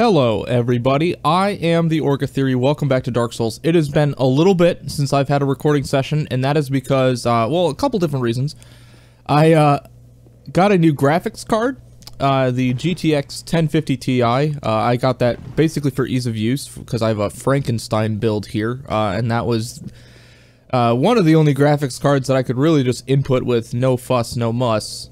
Hello everybody, I am the Orca Theory. Welcome back to Dark Souls. It has been a little bit since I've had a recording session, and that is because, well, a couple different reasons. I got a new graphics card, the GTX 1050 Ti. I got that basically for ease of use, because I have a Frankenstein build here, and that was one of the only graphics cards that I could really just input with no fuss, no muss.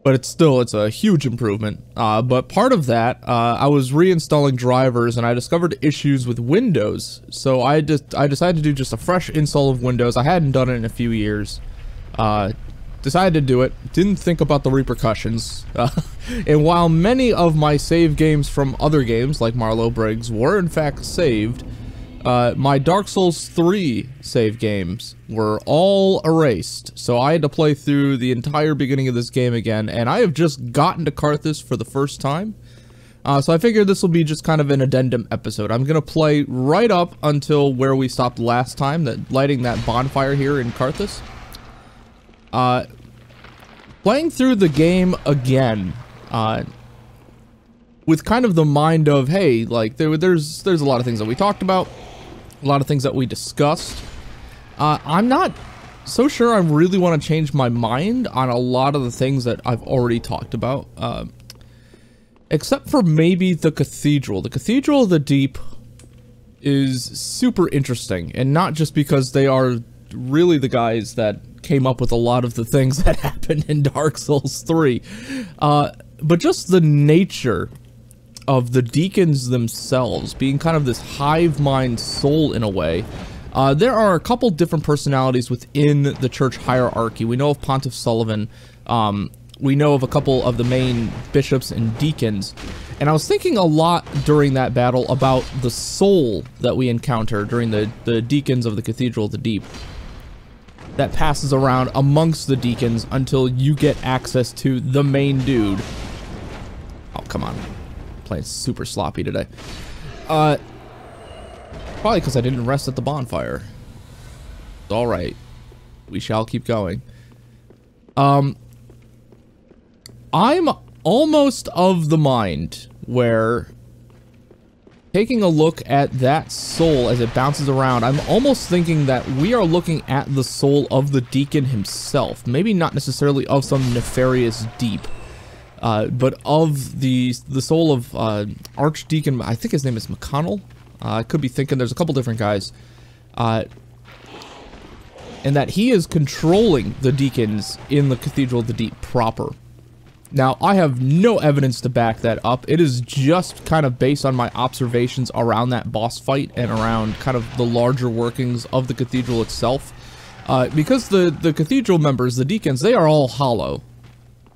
But it's a huge improvement. But part of that, I was reinstalling drivers and I discovered issues with Windows. So I decided to do just a fresh install of Windows. I hadn't done it in a few years. Decided to do it. Didn't think about the repercussions. And while many of my save games from other games, like Marlowe Briggs, were in fact saved, my Dark Souls 3 save games were all erased, so I had to play through the entire beginning of this game again, and I have just gotten to Carthus for the first time, so I figured this will be just kind of an addendum episode. I'm gonna play right up until where we stopped last time, lighting that bonfire here in Carthus. Playing through the game again, with kind of the mind of, hey, like, there's a lot of things that we talked about, a lot of things that we discussed. I'm not so sure I really want to change my mind on a lot of the things that I've already talked about, except for maybe the Cathedral. The Cathedral of the Deep is super interesting, and not just because they are really the guys that came up with a lot of the things that happened in Dark Souls 3, but just the nature of the deacons themselves being kind of this hive mind soul in a way. There are a couple different personalities within the church hierarchy. We know of Pontiff Sullivan, we know of a couple of the main bishops and deacons, and I was thinking a lot during that battle about the soul that we encounter during the deacons of the Cathedral of the Deep that passes around amongst the deacons until you get access to the main dude. Oh, come on. Playing super sloppy today. Probably because I didn't rest at the bonfire. It's alright. We shall keep going. I'm almost of the mind where, taking a look at that soul as it bounces around, I'm almost thinking that we are looking at the soul of the deacon himself. Maybe not necessarily of some nefarious deep. But of the soul of Archdeacon, I think his name is McConnell. I could be thinking there's a couple different guys. And that he is controlling the deacons in the Cathedral of the Deep proper. Now, I have no evidence to back that up. It is just kind of based on my observations around that boss fight and around kind of the larger workings of the cathedral itself. Because the cathedral members, the deacons, they are all hollow.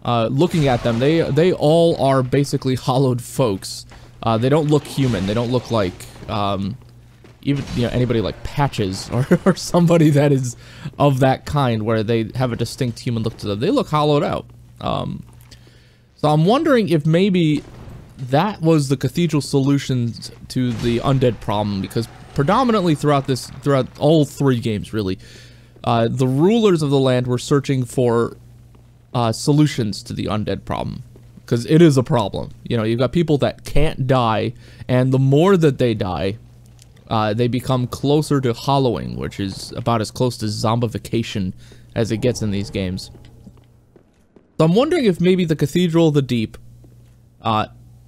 Looking at them, they all are basically hollowed folks. They don't look human. They don't look like even anybody like Patches or somebody that is of that kind where they have a distinct human look to them. They look hollowed out. So I'm wondering if maybe that was the cathedral solutions to the undead problem, because predominantly throughout all three games really, the rulers of the land were searching for solutions to the undead problem, because it is a problem. You know, you've got people that can't die, and the more that they die, they become closer to hollowing, which is about as close to zombification as it gets in these games. So I'm wondering if maybe the Cathedral of the Deep,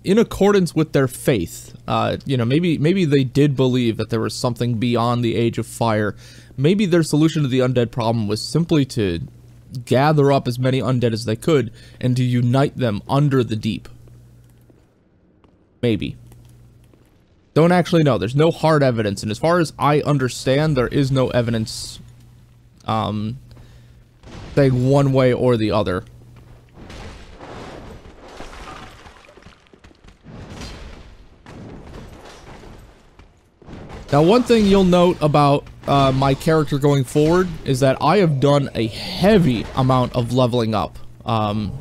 in accordance with their faith, maybe they did believe that there was something beyond the Age of Fire. Maybe their solution to the undead problem was simply to gather up as many undead as they could and to unite them under the deep. Maybe. Don't actually know. There's no hard evidence, and as far as I understand, there is no evidence saying one way or the other. Now, one thing you'll note about my character going forward is that I have done a heavy amount of leveling up. And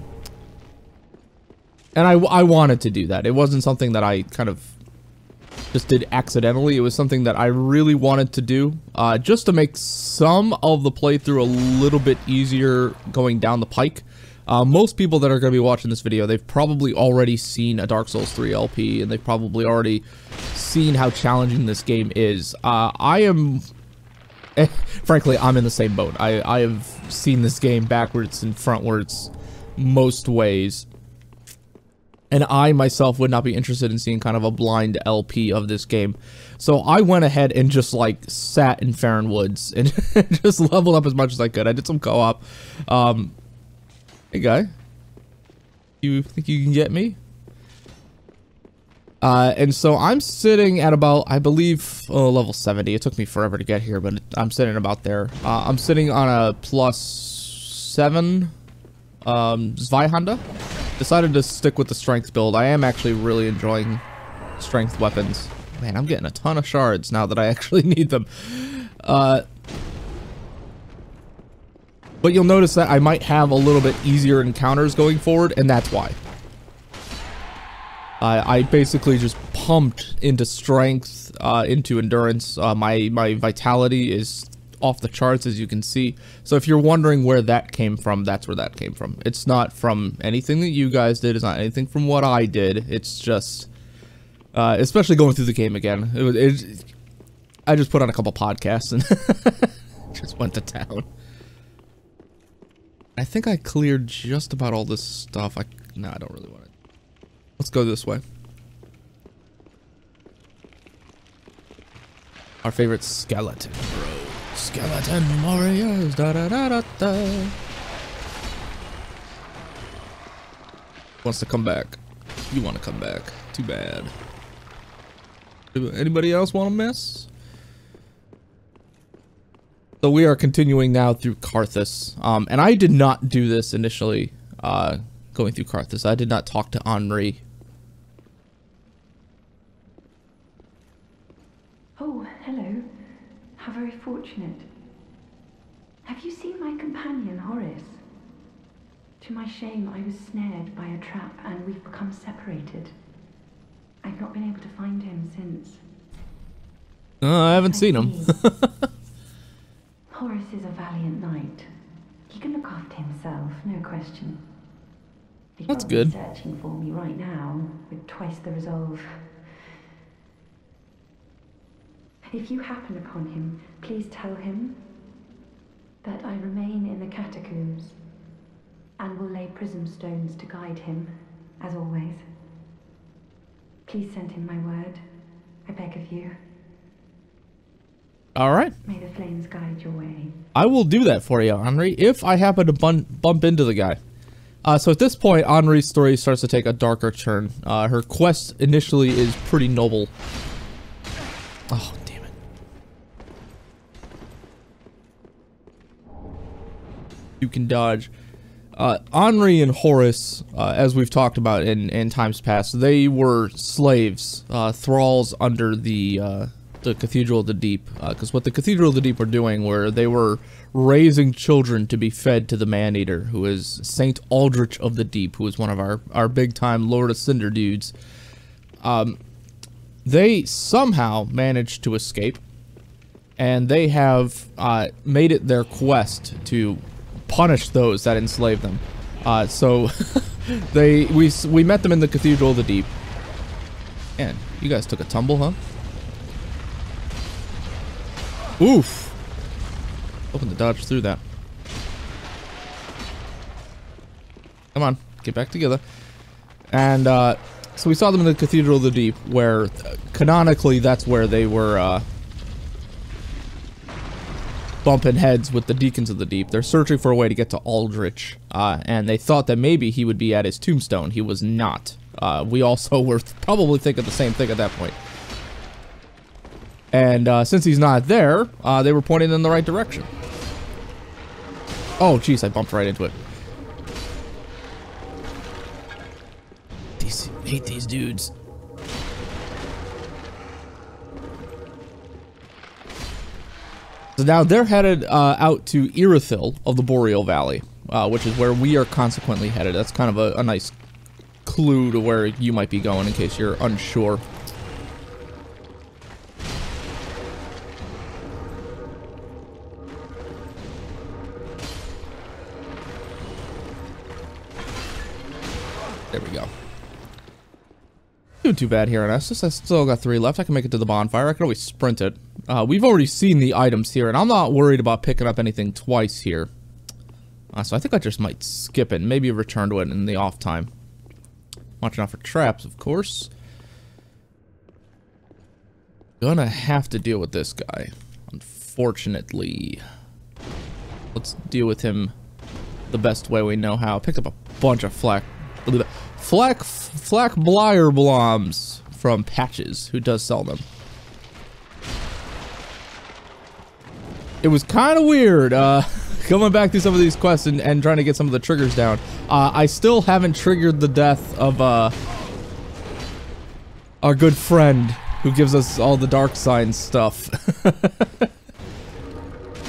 I wanted to do that. It wasn't something that I kind of just did accidentally. It was something that I really wanted to do, just to make some of the playthrough a little bit easier going down the pike. Most people that are going to be watching this video, they've probably already seen a Dark Souls 3 LP, and they've probably already seen how challenging this game is. I am... frankly, I'm in the same boat. I have seen this game backwards and frontwards most ways. And I myself would not be interested in seeing kind of a blind LP of this game. So I went ahead and just like sat in Farron Woods and just leveled up as much as I could. I did some co-op. Hey guy, you think you can get me? And so I'm sitting at about, I believe, level 70. It took me forever to get here, but I'm sitting about there. I'm sitting on a +7 Zweihanda. Decided to stick with the strength build. I am actually really enjoying strength weapons. Man, I'm getting a ton of shards now that I actually need them. But you'll notice that I might have a little bit easier encounters going forward, and that's why. I basically just pumped into strength, into endurance. My vitality is off the charts, as you can see. So if you're wondering where that came from, that's where that came from. It's not from anything that you guys did. It's not anything from what I did. It's just, especially going through the game again. I just put on a couple podcasts and just went to town. I think I cleared just about all this stuff. No, I don't really want it. Let's go this way. Our favorite skeleton, bro. Skeleton warriors, da da da da da. Wants to come back. You want to come back. Too bad. Anybody else want to mess? So we are continuing now through Carthus. And I did not do this initially, going through Carthus. I did not talk to Henri. Oh, hello. How very fortunate. Have you seen my companion, Horace? To my shame, I was snared by a trap and we've become separated. I've not been able to find him since. I haven't seen him. Horace is a valiant knight. He can look after himself, no question. He's That's good. Searching for me right now with twice the resolve. If you happen upon him, please tell him that I remain in the catacombs and will lay prism stones to guide him, as always. Please send him my word, I beg of you. All right. May the flames guide your way. I will do that for you, Henri, if I happen to bump into the guy. So at this point, Henri's story starts to take a darker turn. Her quest initially is pretty noble. Oh, damn it. You can dodge. Henri and Horace, as we've talked about in times past, they were slaves, thralls under the Cathedral of the Deep. Because what the Cathedral of the Deep were doing were they were raising children to be fed to the Man-Eater, who is Saint Aldrich of the Deep, who is one of our big-time Lord of Cinder dudes. They somehow managed to escape, and they have made it their quest to punish those that enslaved them. So we met them in the Cathedral of the Deep. Man, you guys took a tumble, huh? Oof! Hoping to dodge through that. Come on, get back together. And so we saw them in the Cathedral of the Deep, where canonically that's where they were bumping heads with the Deacons of the Deep. They're searching for a way to get to Aldrich, and they thought that maybe he would be at his tombstone. He was not. We also were probably thinking the same thing at that point. And since he's not there, they were pointing in the right direction. Oh, jeez, I bumped right into it. Hate these dudes. So now they're headed out to Irithyll of the Boreal Valley, which is where we are consequently headed. That's kind of a nice clue to where you might be going in case you're unsure. There we go. Doing too bad here on Estus. I still got 3 left. I can make it to the bonfire. I can always sprint it. We've already seen the items here, and I'm not worried about picking up anything twice here. So I think I just might skip it and maybe return to it in the off time. Watching out for traps, of course. Gonna have to deal with this guy, unfortunately. Let's deal with him the best way we know how. Picked up a bunch of flak Blyer Bloms from Patches, who does sell them. It was kind of weird, coming back through some of these quests and trying to get some of the triggers down. I still haven't triggered the death of, our good friend who gives us all the dark signs stuff.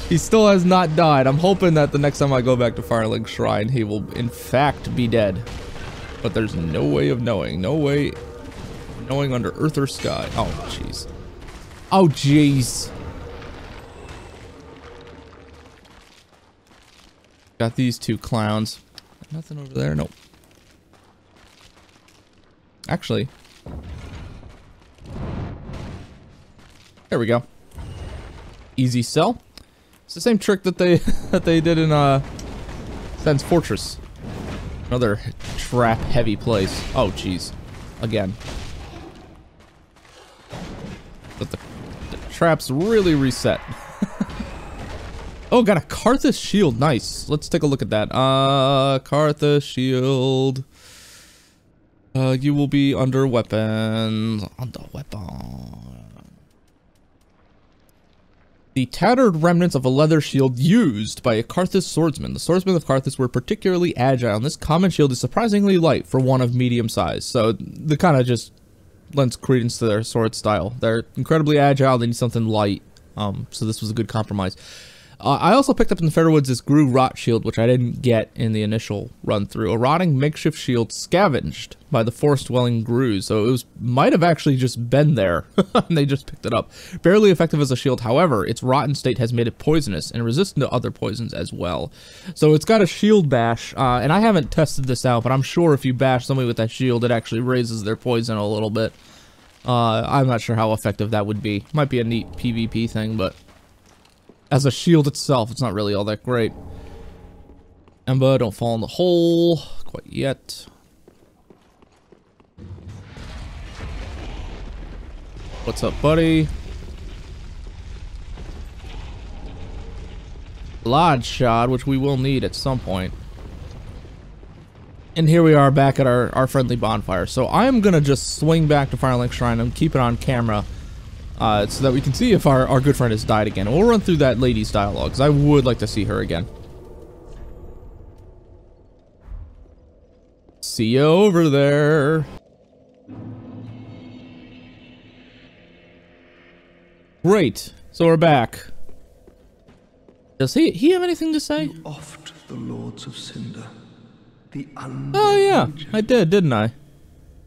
He still has not died. I'm hoping that the next time I go back to Firelink Shrine, he will in fact be dead. But there's no way of knowing. No way of knowing under earth or sky. Oh, jeez. Oh, jeez. Got these 2 clowns. Nothing over there. Nope. Actually. There we go. Easy sell. It's the same trick that they did in Sen's Fortress. Another trap heavy place. Oh jeez. Again. But the traps really reset. Oh, got a Carthus shield. Nice. Let's take a look at that. Carthus shield. You will be under weapons. Under weapon. The tattered remnants of a leather shield used by a Carthus swordsman. The swordsmen of Carthus were particularly agile, and this common shield is surprisingly light for one of medium size. So the kind of just lends credence to their sword style. They're incredibly agile. They need something light. So this was a good compromise. I also picked up in the Fairwoods this Grew Rot shield, which I didn't get in the initial run through. A rotting makeshift shield scavenged by the forest-dwelling Grews, so it might have actually just been there, and they just picked it up. Barely effective as a shield, however, its rotten state has made it poisonous and resistant to other poisons as well. So it's got a shield bash, and I haven't tested this out, but I'm sure if you bash somebody with that shield, it actually raises their poison a little bit. I'm not sure how effective that would be. Might be a neat PvP thing, but as a shield itself, it's not really all that great. Ember, don't fall in the hole quite yet. What's up, buddy? Lodge shot, which we will need at some point. And here we are back at our friendly bonfire. So I'm gonna just swing back to Firelink Shrine and keep it on camera. So that we can see if our good friend has died again. We'll run through that lady's dialogue, because I would like to see her again. See you over there. Great. So we're back. Does he have anything to say? You oft the Lords of Cinder, the undead. Oh yeah, I did, didn't I?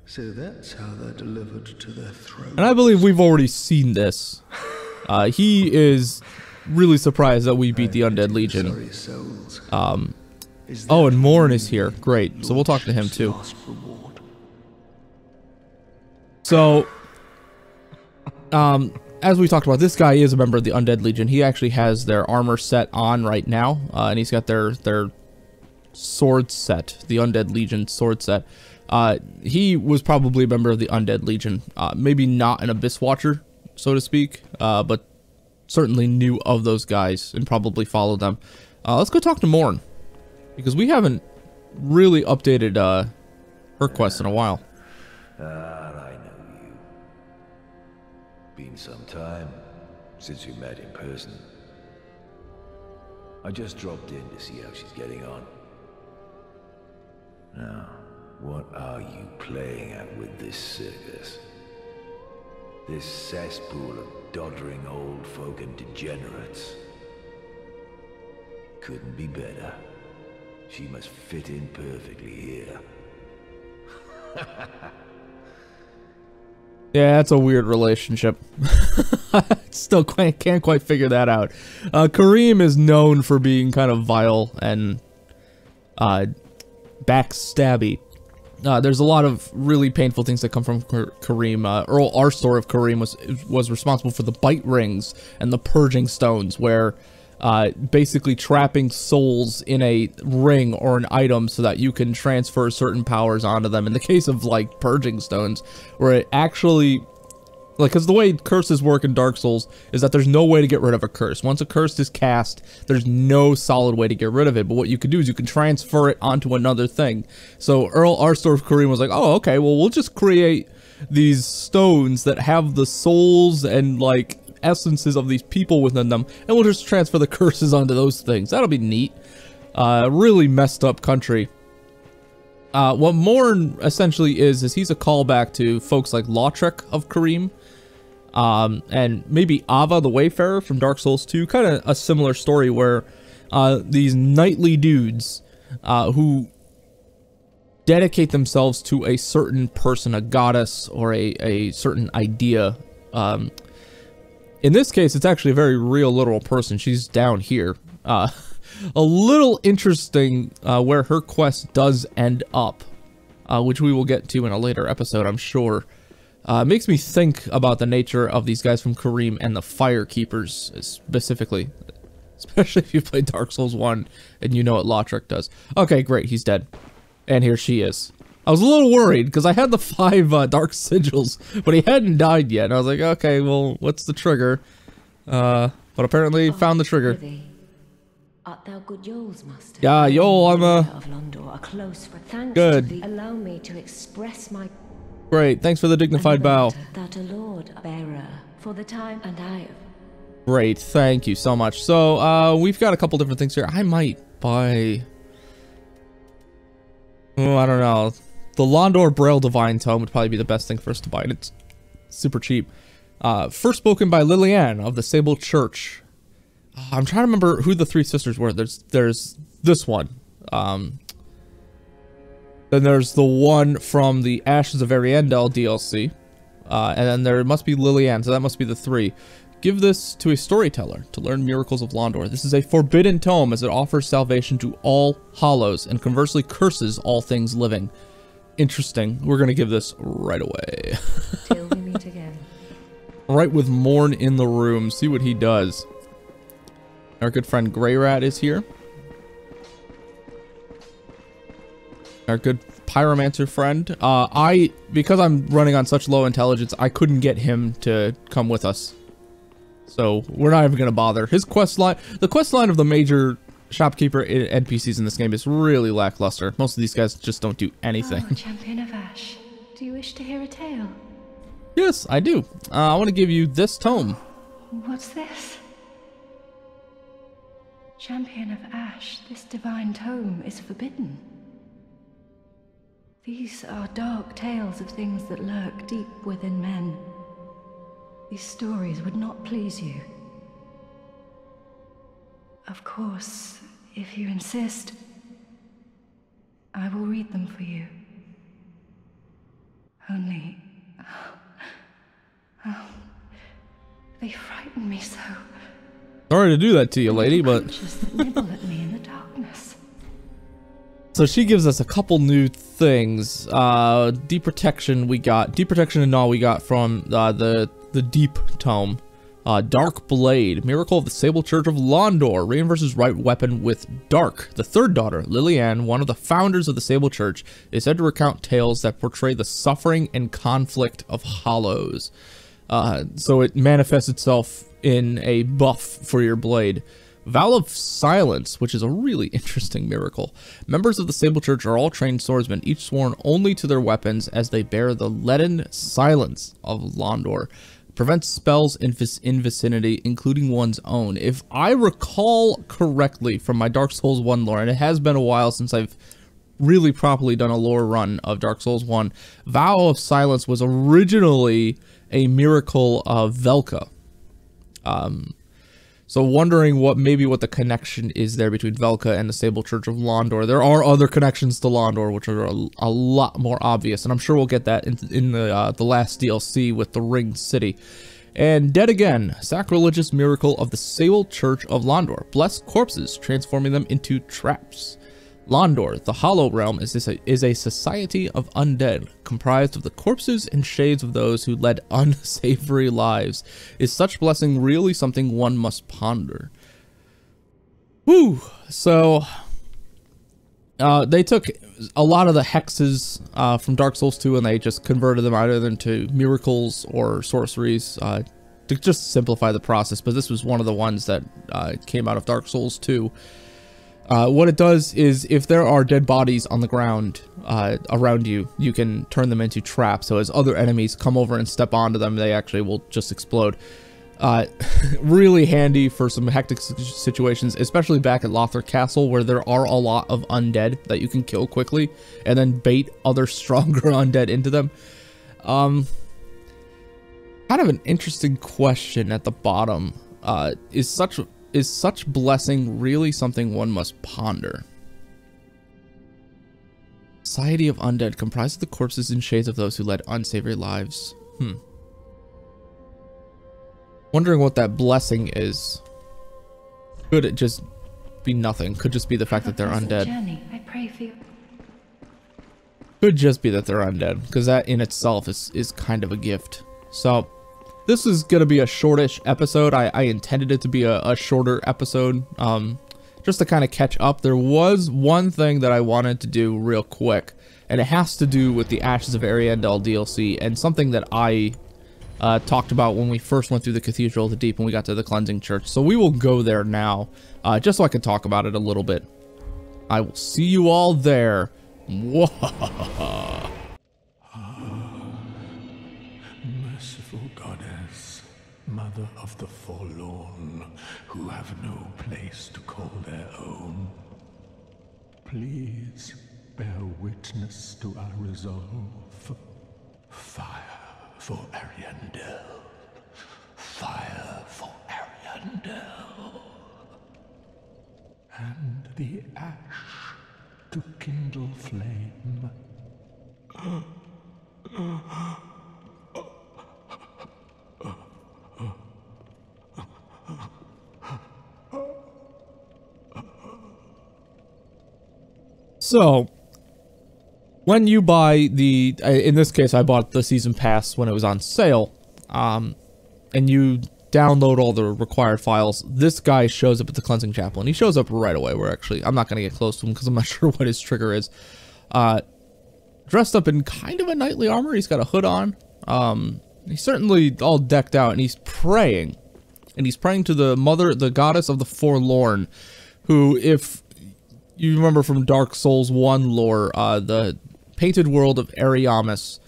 So that's how they're delivered to their throne. And I believe we've already seen this. He is really surprised that we beat the Undead Legion. Oh, and Morn is here. Great. So we'll talk to him too. So, as we talked about, this guy is a member of the Undead Legion. He actually has their armor set on right now, and he's got their sword set, the Undead Legion sword set. He was probably a member of the Undead Legion, maybe not an Abyss Watcher, so to speak, but certainly knew of those guys and probably followed them. Let's go talk to Morn, because we haven't really updated her quest in a while. I know you. Been some time since we met in person. I just dropped in to see how she's getting on. Now, what are you playing at with this circus? This cesspool of doddering old folk and degenerates? Couldn't be better. She must fit in perfectly here. Yeah, that's a weird relationship. Still can't quite figure that out. Kareem is known for being kind of vile and backstabby. there's a lot of really painful things that come from Kareem. Earl Arstor of Kareem was responsible for the bite rings and the purging stones, where basically trapping souls in a ring or an item so that you can transfer certain powers onto them. In the case of like purging stones, where it actually, like, because the way curses work in Dark Souls is that there's no way to get rid of a curse. Once a curse is cast, there's no solid way to get rid of it. But what you can do is you can transfer it onto another thing. So Earl Arstor of Kareem was like, oh, okay, well, we'll just create these stones that have the souls and like essences of these people within them, and we'll just transfer the curses onto those things. That'll be neat. Really messed up country. What Morn essentially is he's a callback to folks like Lautrec of Kareem, and maybe Ava the Wayfarer from Dark Souls 2. Kind of a similar story where these knightly dudes who dedicate themselves to a certain person, a goddess, or a certain idea. In this case, it's actually a very real, literal person. She's down here. A little interesting where her quest does end up, which we will get to in a later episode, I'm sure. Makes me think about the nature of these guys from Kareem and the Firekeepers, specifically. Especially if you played Dark Souls 1 and you know what Lautrec does. Okay, great, he's dead. And here she is. I was a little worried because I had the 5 dark sigils, but he hadn't died yet. And I was like, okay, well, what's the trigger? But apparently found the trigger. Art thou good Yoel's master? Yeah, Yoel, I'm of Londor, a close friend. Thanks good. To thee. Allow me to express my great. Thanks for the dignified bow. That a lord bearer for the time, and I. Great, thank you so much. So we've got a couple different things here. I might buy. Oh, I don't know. The Londor Braille Divine Tome would probably be the best thing for us to buy, and it's super cheap. First spoken by Liliane of the Sable Church. I'm trying to remember who the 3 sisters were. There's this one. Then there's the one from the Ashes of Ariandel DLC. And then there must be Liliane, so that must be the 3. Give this to a storyteller to learn miracles of Londor. This is a forbidden tome as it offers salvation to all hollows and conversely curses all things living. Interesting. We're going to give this right away. Till we meet again. Right with Morn in the room. See what he does. Our good friend Grey Rat is here. Our good pyromancer friend. Because I'm running on such low intelligence, I couldn't get him to come with us. So we're not even going to bother. His quest line, the quest line of the major shopkeeper NPCs in this game is really lackluster. Most of these guys just don't do anything. Oh, Champion of Ash, do you wish to hear a tale? Yes, I do. I want to give you this tome. What's this? Champion of Ash, this divine tome is forbidden. These are dark tales of things that lurk deep within men. These stories would not please you. Of course, if you insist, I will read them for you. Only... oh, they frighten me so. Sorry to do that to you, lady, but... creatures that nibble at me in the darkness. So she gives us a couple new things. Deep Protection we got. Deep Protection and all we got from the Deep Tome. Dark Blade, Miracle of the Sable Church of Londor, reinforces right weapon with Dark. The third daughter, Liliane, one of the founders of the Sable Church, is said to recount tales that portray the suffering and conflict of hollows. So it manifests itself in a buff for your blade. Vow of Silence, which is a really interesting miracle. Members of the Sable Church are all trained swordsmen, each sworn only to their weapons as they bear the leaden silence of Londor. Prevents spells in vicinity, including one's own. If I recall correctly from my Dark Souls 1 lore, and it has been a while since I've really properly done a lore run of Dark Souls 1, Vow of Silence was originally a miracle of Velka. So wondering what the connection is there between Velka and the Sable Church of Londor. There are other connections to Londor, which are a lot more obvious, and I'm sure we'll get that in the last DLC with the Ringed City. And Dead Again, sacrilegious miracle of the Sable Church of Londor. Bless corpses, transforming them into traps. Londor, the Hollow Realm, is a society of undead, comprised of the corpses and shades of those who led unsavory lives. Is such blessing really something one must ponder? Whew! So, they took a lot of the hexes from Dark Souls 2 and they just converted them either into miracles or sorceries to just simplify the process, but this was one of the ones that came out of Dark Souls 2. What it does is if there are dead bodies on the ground around you, you can turn them into traps. So as other enemies come over and step onto them, they actually will just explode. Really handy for some hectic situations, especially back at Lothar Castle, where there are a lot of undead that you can kill quickly and then bait other stronger undead into them. Kind of an interesting question at the bottom. Is such blessing really something one must ponder? Society of undead comprised of the corpses and shades of those who led unsavory lives. Wondering what that blessing is. Could it just be nothing? Could just be the fact that they're undead. Journey. I pray for you. Could just be that they're undead, because that in itself is kind of a gift. So this is going to be a shortish episode. I intended it to be a shorter episode, just to kind of catch up. There was one thing that I wanted to do real quick, and it has to do with the Ashes of Ariandel DLC, and something that I talked about when we first went through the Cathedral of the Deep when we got to the Cleansing Church. So we will go there now, just so I can talk about it a little bit. I will see you all there. Mwahaha. Merciful goddess, mother of the forlorn, who have no place to call their own, please bear witness to our resolve. Fire for Ariandel. Fire for Ariandel. And the ash to kindle flame. So, when you buy the, in this case I bought the season pass when it was on sale, and you download all the required files, this guy shows up at the Cleansing Chapel, and he shows up right away. I'm not going to get close to him because I'm not sure what his trigger is. Dressed up in kind of a knightly armor, he's got a hood on, he's certainly all decked out, and he's praying. And he's praying to the mother, the goddess of the forlorn, who, if you remember from Dark Souls 1 lore, the painted world of Ariamis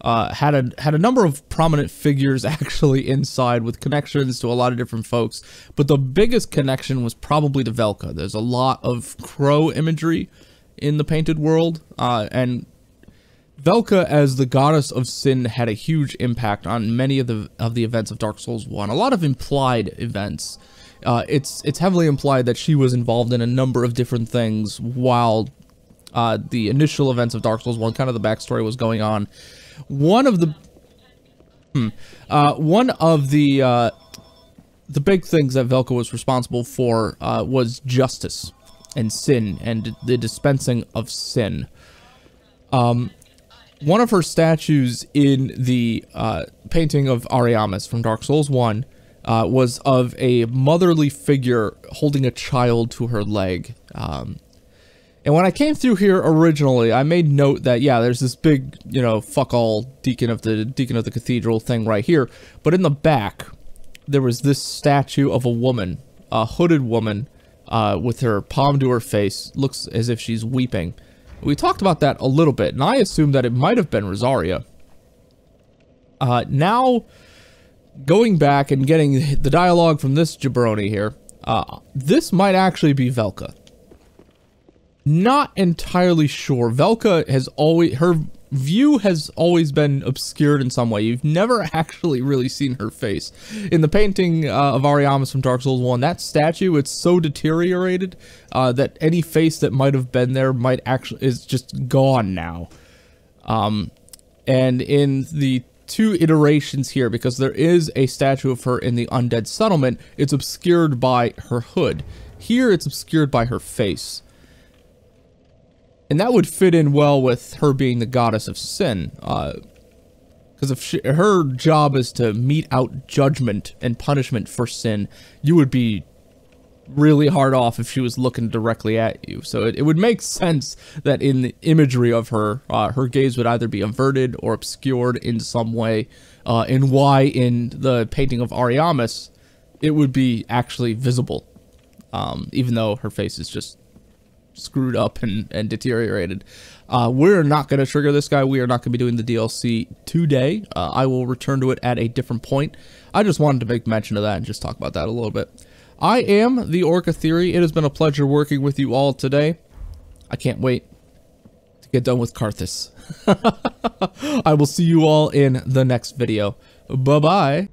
had a number of prominent figures actually inside with connections to a lot of different folks, but the biggest connection was probably to Velka. There's a lot of crow imagery in the painted world, and Velka as the goddess of sin had a huge impact on many of the events of Dark Souls 1. A lot of implied events. It's heavily implied that she was involved in a number of different things while the initial events of Dark Souls 1, kind of the backstory, was going on. One of the big things that Velka was responsible for was justice and sin and the dispensing of sin. One of her statues in the painting of Ariamis from Dark Souls 1 was of a motherly figure holding a child to her leg. And when I came through here originally, I made note that, yeah, there's this big, fuck all deacon of the cathedral thing right here. But in the back, there was this statue of a woman, a hooded woman, with her palm to her face, looks as if she's weeping. We talked about that a little bit, and I assumed that it might have been Rosaria. Now, going back and getting the dialogue from this jabroni here, this might actually be Velka. Not entirely sure. Velka has always, her view has always been obscured in some way. You've never actually really seen her face. In the painting of Ariamis from Dark Souls 1, that statue, it's so deteriorated that any face that might have been there is just gone now. And in the two iterations here, because there is a statue of her in the Undead Settlement, it's obscured by her hood. Here, it's obscured by her face. And that would fit in well with her being the goddess of sin. Because if her job is to mete out judgment and punishment for sin, you would be really hard off if she was looking directly at you. So it would make sense that in the imagery of her, her gaze would either be averted or obscured in some way, and why in the painting of Ariamis, it would be actually visible, even though her face is just screwed up and deteriorated. We're not going to trigger this guy. We are not going to be doing the DLC today. I will return to it at a different point. I just wanted to make mention of that and just talk about that a little bit. I am the Orca Theory. It has been a pleasure working with you all today. I can't wait to get done with Carthus. I will see you all in the next video. Bye-bye.